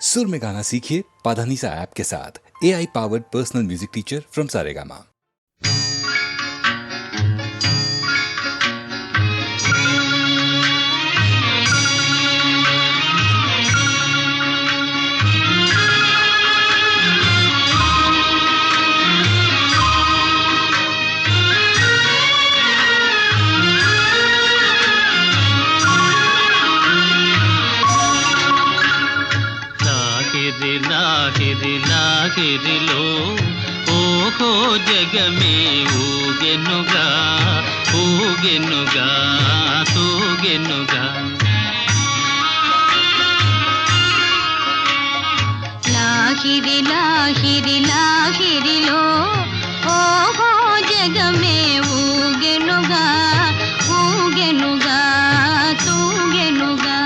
सुर में गाना सीखिए पाधानीसा ऐप के साथ। AI powered personal music teacher from Saregama. లాహిరిలో ఓహో జగమే ఊగెనుగా ఊగెనుగా తూగెనుగా. లాహిరిలో ఓహో జగమే ఊగెనుగా ఊగెనుగా తూగెనుగా.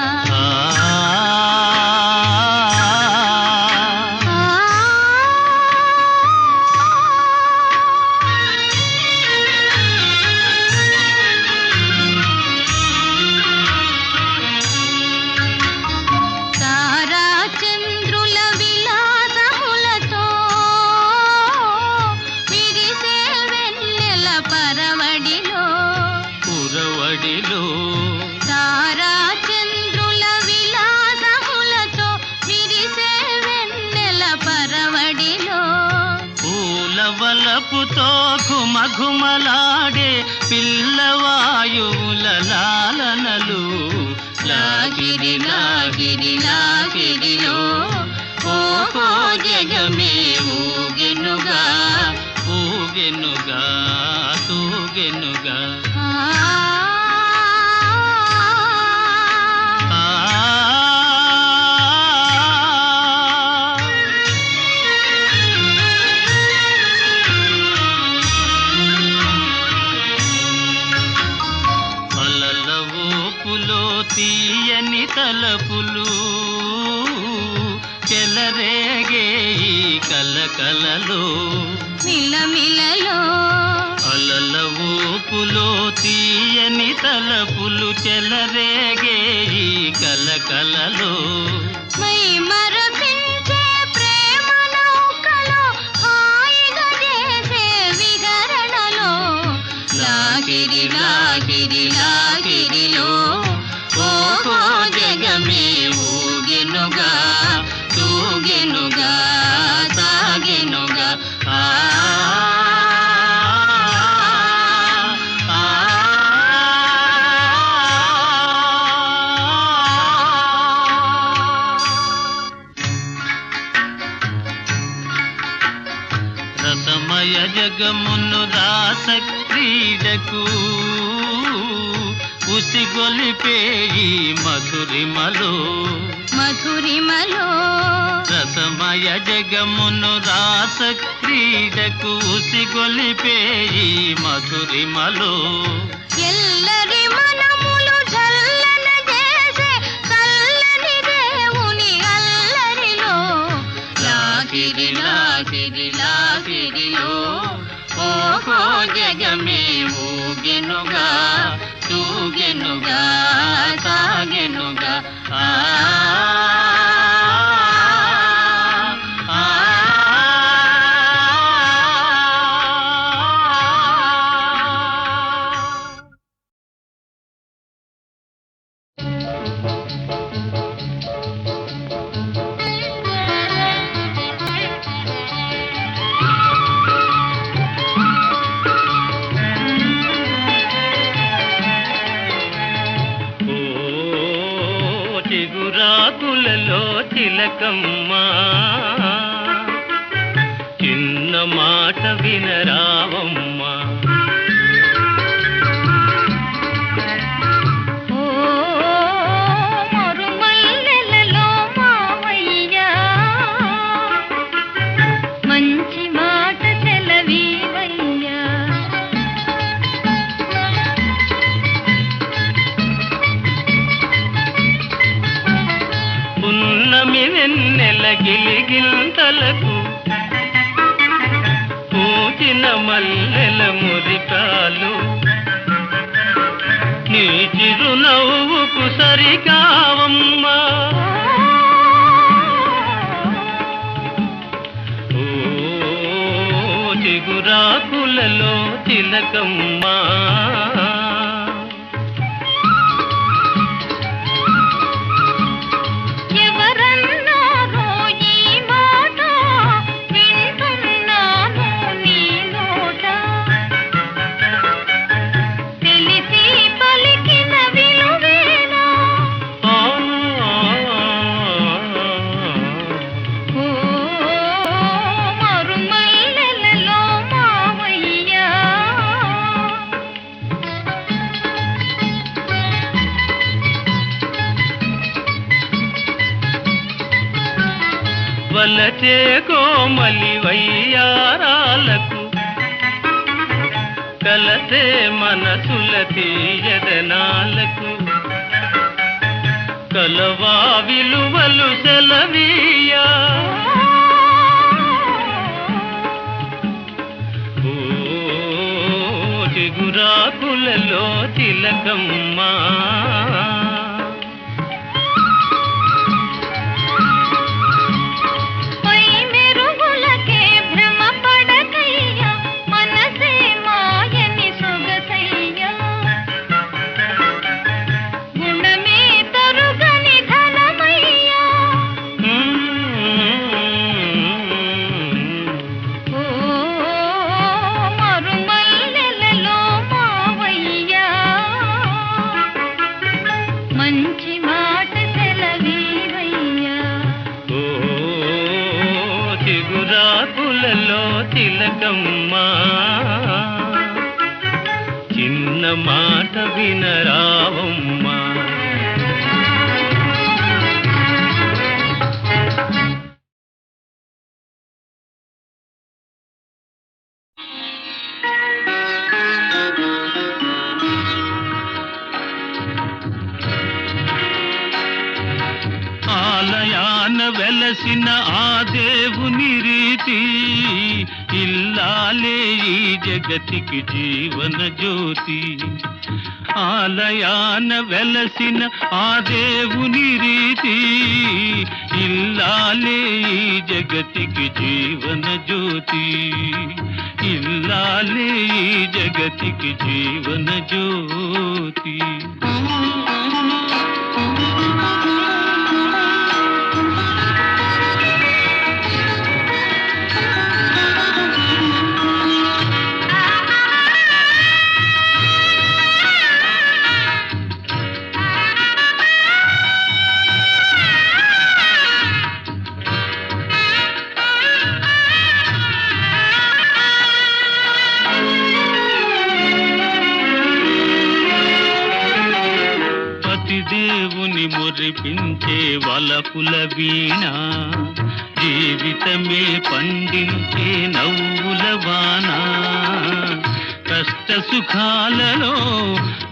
వలపుతో ఘుమఘుమలాడే పిల్లవాయువుల లాలనలు. లాగిరిలో ఓహో జగమే ఊగెనుగా ఊగెనుగా తూగెనుగా. తీయని తలపులు చెలరేగే ఈ కలకలలో మిలమిలలో. అలల ఊపులో తీయని తలపులు చెలరేగే ఈ కలకలలో. మై మరపించే ప్రేమ నౌకలో హాయిగా చేసే విహరణలో. లాగిరిలో ఓహో జగమే ఊగెనుగా తూగెనుగా సాగెనుగా. రసమయ జగమును రాస క్రీడకు ఉసిగొలిపే ఈ మధురిమలో రసమయ జగమును రాస క్రీడకు ఉసిగొలిపే ఈ మధురిమలో. ఎల్లరి మనములు చల్లన చేసే చల్లని దేవుని అల్లరిలో. లాగిరిలో ఓహో జగమే ఊగెనుగా తూగెనుగా సాగెనుగా. చిగురాకులలో తిలకమ్మా చిన్న మాట వినరావమ్మా. మరుమల్లెలలో మావయ్య మంచి మాట సెలవీవయ్యా. పున్నమి వెన్నెల గిలిగింతలకు పూచిన మల్లెల మురికాలు నీ చిరునవ్వుకు సరికావమ్మా. తిలకమ్మా. ఎవరన్నారో ఈ మాట వింటున్నాను నీ నోట, తెలిసి పలికిన విలువేనా ఓ మరుమల్లెలలో మావయ్యా. వలచే కోమలి వయ్యారాలకు కలసే మనసుల తీయదనాలకు కలవా విలువలు సెలవీయా. ఓ చిగురాకులలో తిలకమ్మా. పై మెరుగులకే భ్రమ పడకయ్యా, మనసే మాయని సొగసయ్యా. గుణమే తరుగని ధనమయ్యా. ఓ మరుమల్లెలలో మావయ్యా. మంచి మాట సెలవీవయ్యా. ఓ చిగురాకులలో తిలకమ్మా. చిన్న మాట వినరావమ్మా. ఆలయాన వెలసిన ఆ దేవుని రీతి ఇల్లాలే ఈ జగతికి జీవన జ్యోతి. ఆలయాన వెలసిన ఆ దేవుని రీతి ఇల్లాలే ఈ జగతికి జీవన జ్యోతి. ఇల్లాలే ఈ జగతికి జీవన జ్యోతి. దేవుని మురిపించే వలపుల వీణ, జీవితమే పండించే నవ్వుల వాన. కష్ట సుఖాలలో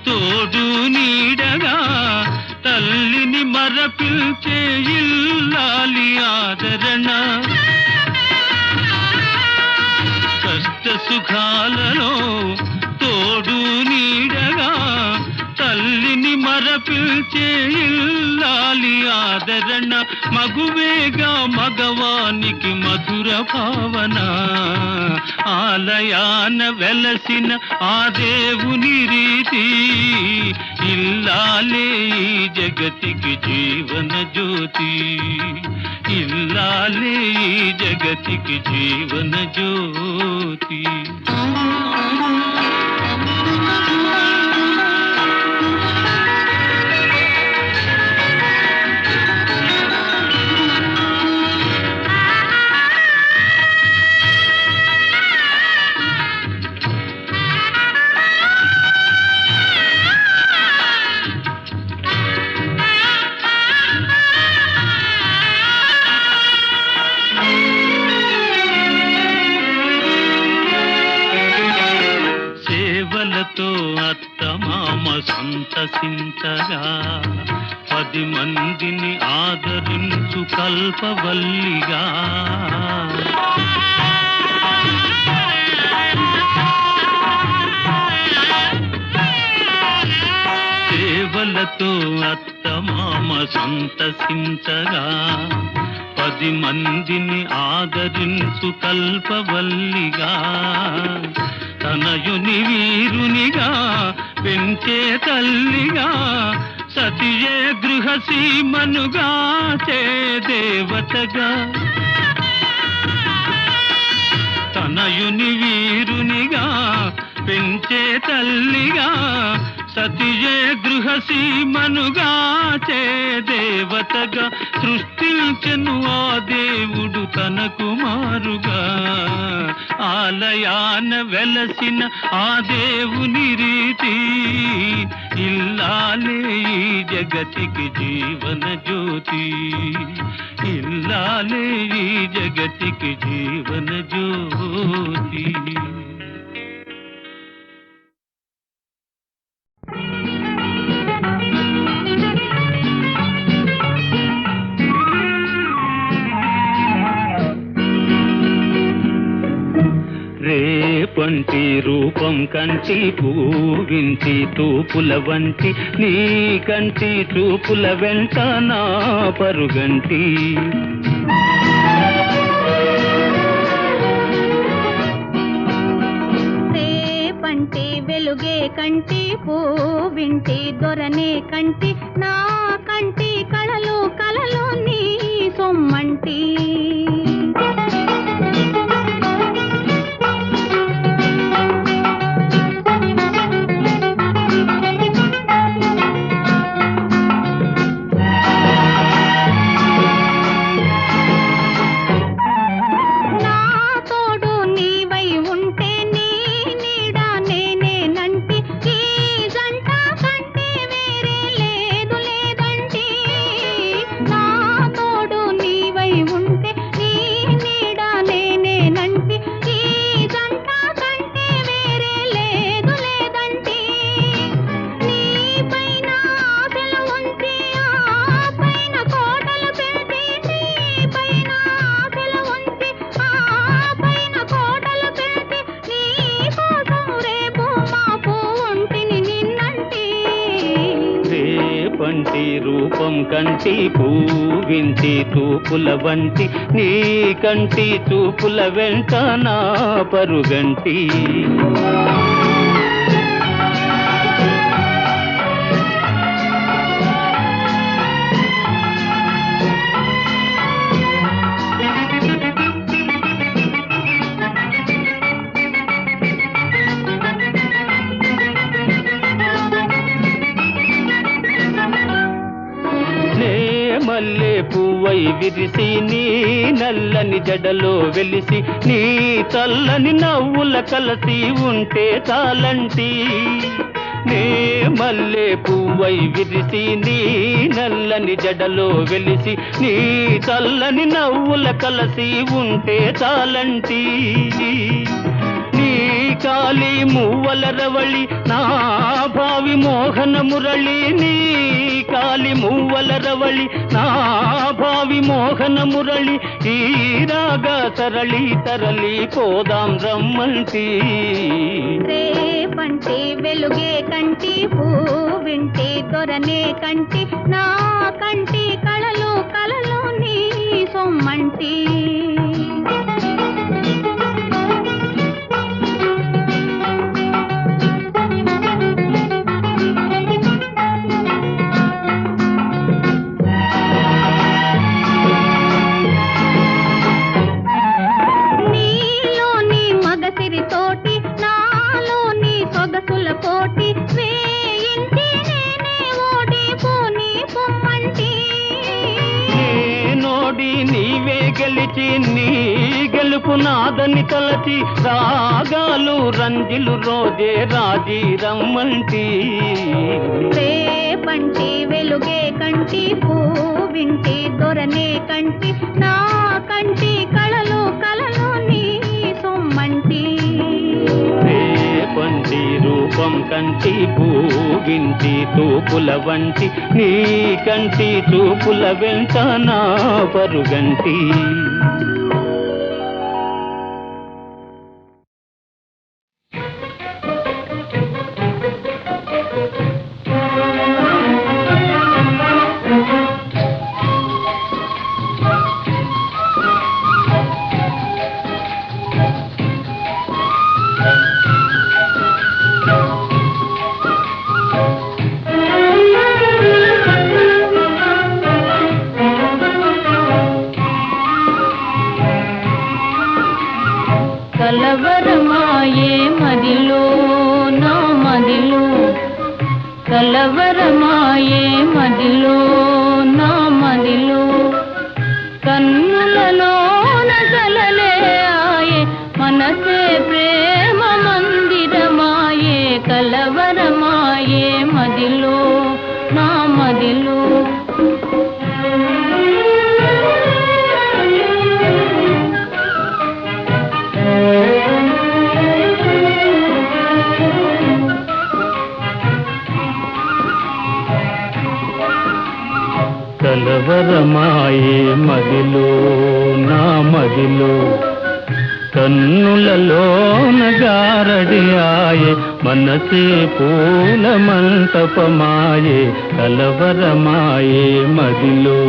తోడు నీడగా తల్లిని మరపిల్చే ఇల్లాలి ఆదరణ. కష్ట సుఖాలలో తోడు నీడగా తల్లిని మరపిల్చే ఇల్లాలి ఆదరణ. మగువేగా మగవానికి మధుర భావన. ఆలయాన వెలసిన ఆ దేవుని రీతి ఇల్లాలే ఈ జగతికి జీవన జ్యోతి. ఇల్లాలే ఈ జగతికి జీవన జ్యోతి. సేవలతో అత్తమామ సంతసించగా 10 మందిని ఆదరించు కల్పవల్లిగా. సేవలతో అత్తమామ సంతసించగా 10 మందిని ఆదరించు కల్పవల్లిగా. తనయుని వీరునిగా పెంచే తల్లిగా సతియే గృహసీమనుగా చే దేవతగా తనయుని వీరునిగా పెంచే తల్లిగా సతియే గృహసీమనుగా చే దేవతగా సృష్టించెను ఆ దేవుడు తన కుమారుగా ఆలయాన వెలసిన ఆ దేవుని రీతి ఇల్లాలే ఈ జగతికి జీవన జ్యోతి ఇల్లాలే ఈ జగతికి జీవన జ్యోతి. రేపంటి రూపం కంటి పూవింటి తూపుల వంటి నీ కంటి చూపుల వెంట నా పరుగంటి రేపంటి వెలుగే కంటి పూవింటి దొరనే కంటి నా కంటి కళలు కళలు నీ సొమ్మంటి రూపం కంటి పూవింటి తూపుల వంటి నీ కంటి చూపుల వెంట నా పరుగంటి మల్లె పువ్వై విరిసి నీ నల్లని జడలో వెలిసి నీ చల్లని నవ్వుల కలసి ఉంటే చాలంటి నే మల్లె పువ్వై విరిసి నీ నల్లని జడలో వెలిసి నీ చల్లని నవ్వుల కలసి ఉంటే చాలంటి నీ కాలి మువ్వల రవళి నా భావి మోహన మురళి నీ కాలి మువ్వల రవళి నా భావి మోహన మురళి ఈ రాగ తరళి తరలి పోదాం రమ్మంటి రేపంటి వెలుగే కంటి పూవింటి దొరనే కంటి నా కంటి కళలు కళలు నీ సొమ్మంటి నీవే గెలిచి నీ గెలుపు నాదని తలచి రాగాలు రంజిలు రోజే రాజీ రమ్మంటి రేపంటి వెలుగే కంటి పూవింటి దొరనే కంటి నా కంటి కళలు కళలు నీ సొమ్మంటి రేపంటి రూపం కంటి పూవింటి తూపుల వంటి నీ కంటి చూపుల వెంట నా పరుగంటి కలవరమాయే మదిలో నా మదిలో కలవరమాయే మదిలో నా మదిలో కన్నులలోన కలలే ఆయే మనసే ప్రేమ మందిరమాయే కలవరమాయే మదిలో నా మదిలో కలవరమాయే మదిలో నా మదిలో కన్నులలోన గారడి ఆయే మనసే పూల మంటపమాయే కలవరమాయే మదిలో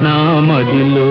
నా మదిలో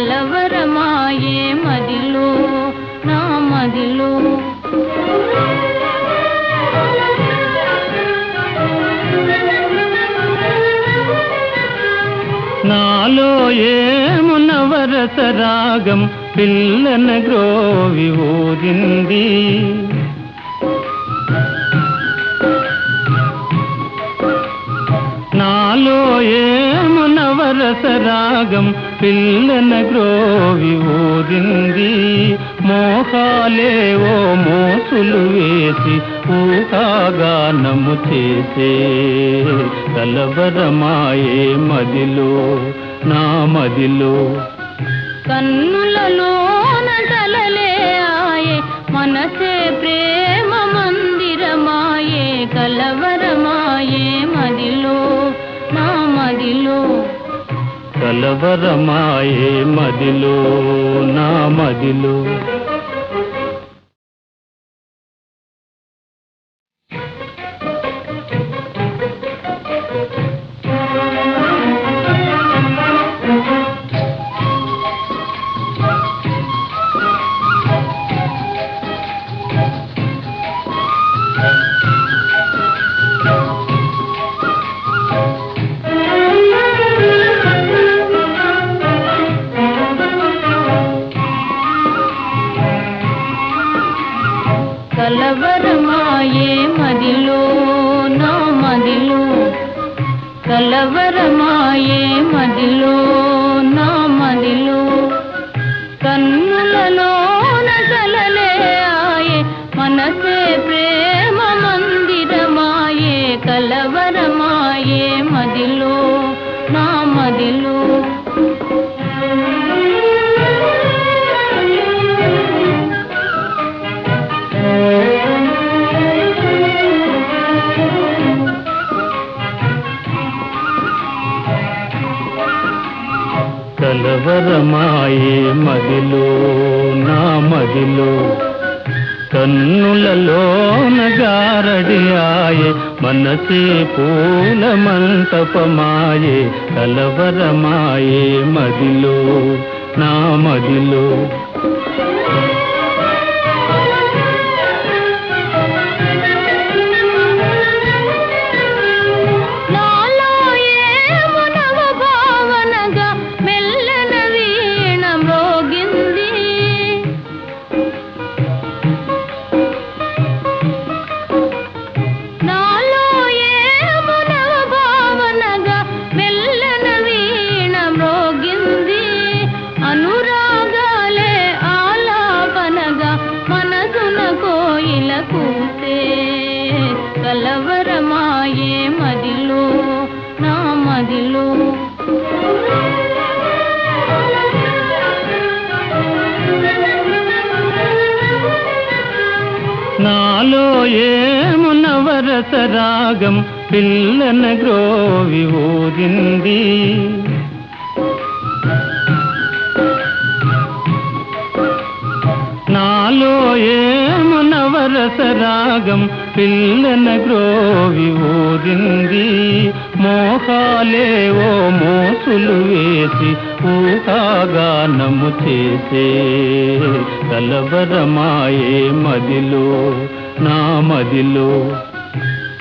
కలవరమాయే మదిలో నా మదిలో నాలో ఏమునవరస రాగం పిల్లన గ్రోవి ఊరింది నాలో ఏమునవరస రాగం పిల్లన గ్రోవి ఊరింది మోహాలేవో మోసులు వేసి ఊహాగానము చేసే కలవరమాయే మదిలో నా మదిలో కన్నులలోన కలలే ఆయే మనసే ప్రేమ మందిరమాయే కలవరమాయే మదిలో నా మదిలో కలవరమాయే మదిలో నా మదిలో కలవరమాయే మదిలో నా మదిలో కలవరమాయే మదిలో నా మదిలో కన్నులలోన కలలే ఆయే మనసే ప్రేమ మందిరమాయే కలవరమాయే మదిలో నా మదిలో కలవరమాయే మదిలో నా మదిలో కన్నులలోన గారడి ఆయే మనసే పూల మంటపమాయే కలవరమాయే మదిలో నా మదిలో కలవరమాయే మదిలో నా మదిలో నాలో ఏమునవరస రాగం పిల్లన గ్రోవి ఊరింది రాగం పిల్లన గ్రోవి ఊరింది, మోహాలేవో మోసులు వేసి ఊహాగానము చేసే, కలవరమాయే మదిలో నా మదిలో.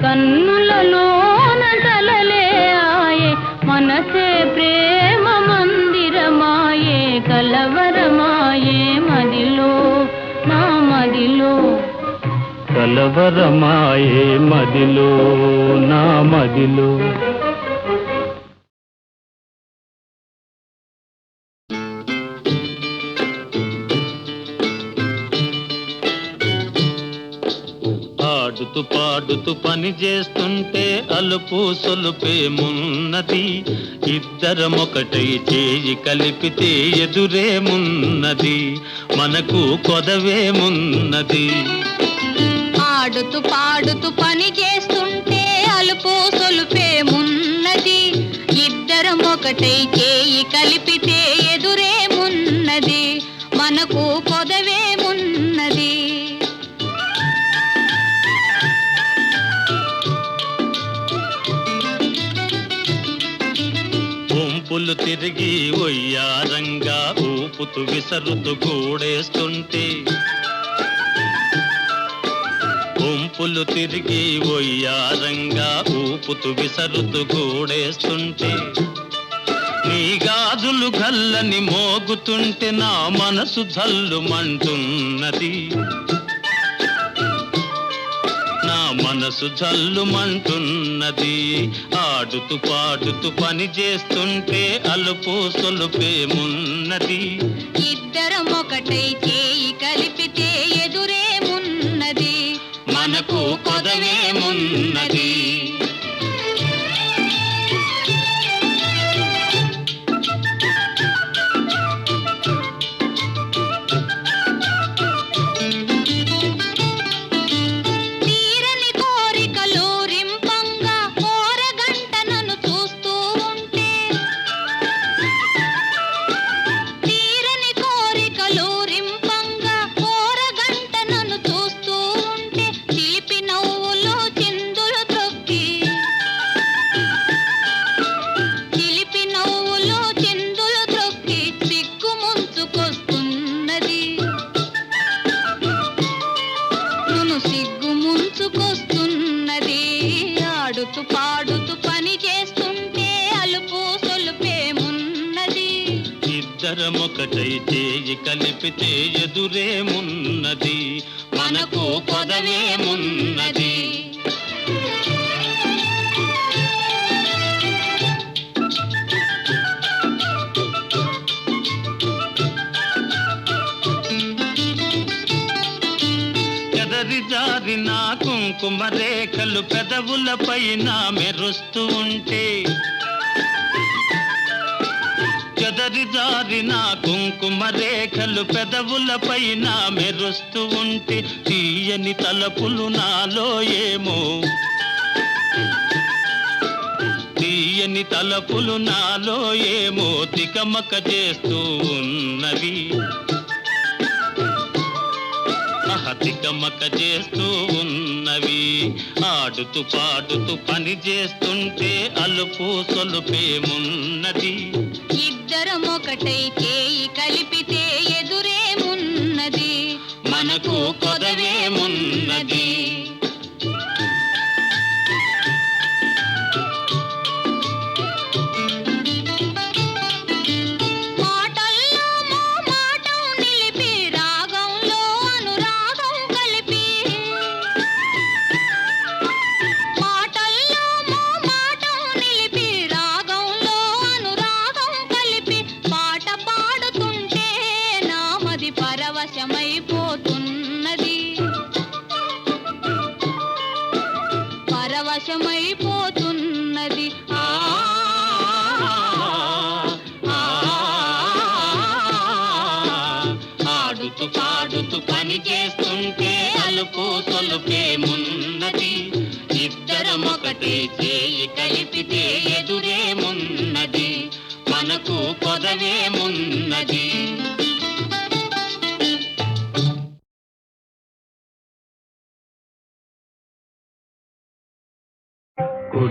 కన్నులలోన కలలే ఆయే, మనసే ప్రేమ మందిరమాయే, కలవరమాయే మదిలో నా మదిలో. కలవరమాయే మదిలో నా మదిలో. ఆడుతూ పాడుతూ పని చేస్తుంటే అలుపు సొలుపేమున్నది, ఇద్దరమొకటై చేయి కలిపితే ఎదురేమున్నది, మనకు కొదవేమున్నది. ఆడుతూ పాడుతూ పని చేస్తుంటే అలుపు సొలుపేమున్నది, ఇద్దరం ఒకటై చేయి కలిపితే ఎదురేమున్నది, మనకు పొదవేమున్నది. ఒంపులు తిరిగి ఒయ్యారంగా ఊపుతూ విసరుతూ గూడేస్తుంటే, ఒంపులు తిరిగి ఒయ్యారంగా ఊపుతూ విసరుతూ గూడేస్తుంటే, నీ గాజులు గల్లని మోగుతుంటే నా మనసు జల్లుమంటున్నది, నా మనసు జల్లుమంటున్నది. ఆడుతూ పాడుతూ పని చేస్తుంటే అలుపు సొలుపేమున్నది, ఇద్దరం ఒకటై చేయి కలిపితే ఎదురేమున్నది, మనకు కొదవేమున్నది. తీరని కోరికలు రింపంగా కోరగంట నన్ను చూస్తూ ఉంటే, తీరని కోరికలు రింపంగా కోరగంట నన్ను చూస్తూ ఉంటే, చిలిపి నవ్వులు చిందులు త్రొక్కి, చిలిపి నవ్వులు చిందులు త్రొక్కి సిగ్గు ముంచుకొస్తున్నది, నును సిగ్గు ముంచుకొస్తున్నది. ఆడుతూ పాడుతూ పని చేస్తుంటే అలుపు సొలుపేమున్నది, ఇద్దరమొకటై చేయి కలిపితే ఎదురేమున్నది, మనకు కొదవేమున్నది. ఎదరి జారిన కుంకుమ రేఖలు పెదవులపైన మెరుస్తూ ఉంటే, చెదరి జారిన కుంకుమ రేఖలు పెదవులపైన మెరుస్తూ ఉంటే, తీయని తలపులు నాలో ఏమో, తీయని తలపులు నాలో ఏమో తికమక చేస్తూ ఉన్నవి, తికమక చేస్తూ ఉన్నవి. ఆడుతూ పాడుతూ పని చేస్తుంటే అలుపు సొలుపేమున్నది, ఇద్దరం ఒకటై చేయి కలిపితే ఎదురేమున్నది, మనకు కొదవేమున్నది. మాటల్లో మోమాటం నిలిపి రాగంలో అనురాగం కలిపి, మాటల్లో మోమాటం నిలిపి రాగంలో అనురాగం కలిపి, పాట పాడుతుంటే నామది పరవశమైపోతున్నది, పరవశమైపోతున్నది. ఆడుతూ పాడుతూ పని చేస్తుంటే అలుపు సొలుపేమున్నది, ఇద్దరమొకటే చేయి కలిపితే ఎదురేమున్నది, మనకు కొదవేమున్నది.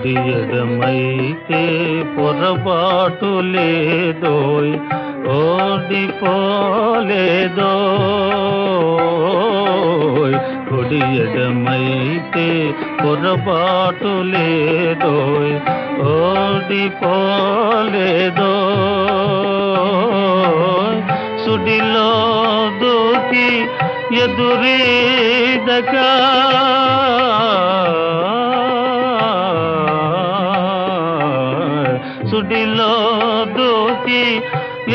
కుడి ఎడమైతే పొరపాటు లేదోయ్ ఓడిపోలేదోయ్ కుడి ఎడమైతే పొరపాటు లేదోయ్ ఓడిపోలేదోయ్ సుడిలో దూకి ఎదురీదగా సుడిలో దూకి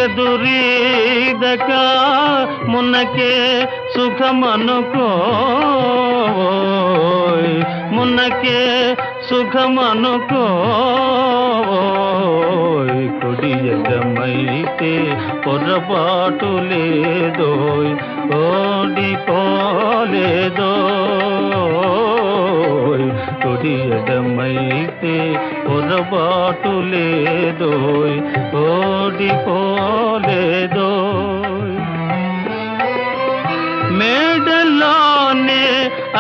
ఎదురీదక మున్నకే సుఖమనుకోయ్ మున్నకే సుఖమనుకోయ్ కుడి ఎడమైతే పొరపాటు లేదోయ్ ఓడిపోలేదోయ్ కుడి ఎడమైతే పొరపాటు లేదోయ్ ఓడిపోలేదోయ్ మేడలోనే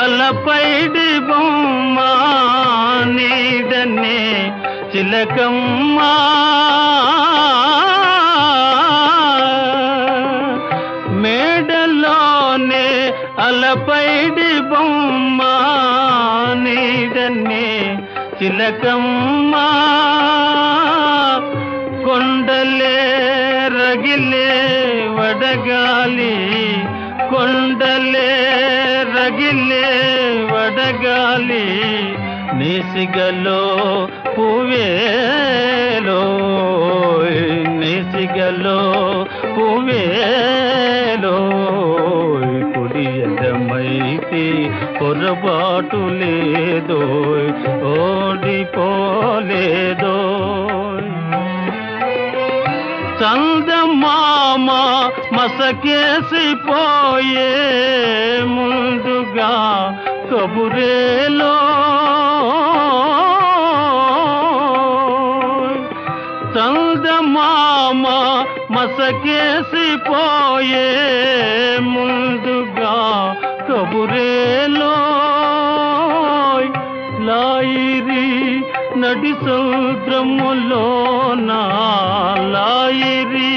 అలపైడి బొమ్మ నీడనే చిలకమ్మ మేడలోనే అలపైడి బొమ్మ నీడనే చిలకమ్మ కొండలే రగిలే వడగాలి కొండలే రగిలే వడగాలి నేసిగలో పువ్వేలో నేసిగలో పువ్వేలో కుడి ఎడమైతే పొరపాటు లేదోయ్ ఓడిపోలేదోయ్ చందమామ మసకేసిపోయే ముందుగా కబురేలో చందమామ మసకేసిపోయే ముందుగా కబురేలో లాయిరి నడి సముద్రములోన లాయిరి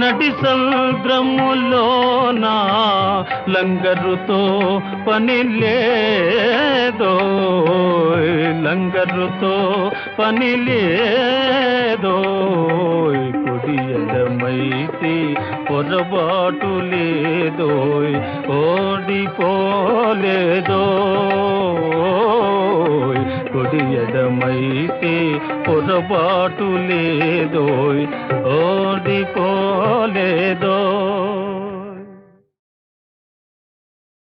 నడి సముద్రములోన లంగరుతో పని లేదోయ్ లంగరుతో పని లేదోయ్ కుడి ఎడమైతే పొరపాటు లేదోయ్ ఓడిపోలేదోయ్ కుడి ఎడమైతే పొరపాటు లేదోయ్ ఓడిపోలేదోయ్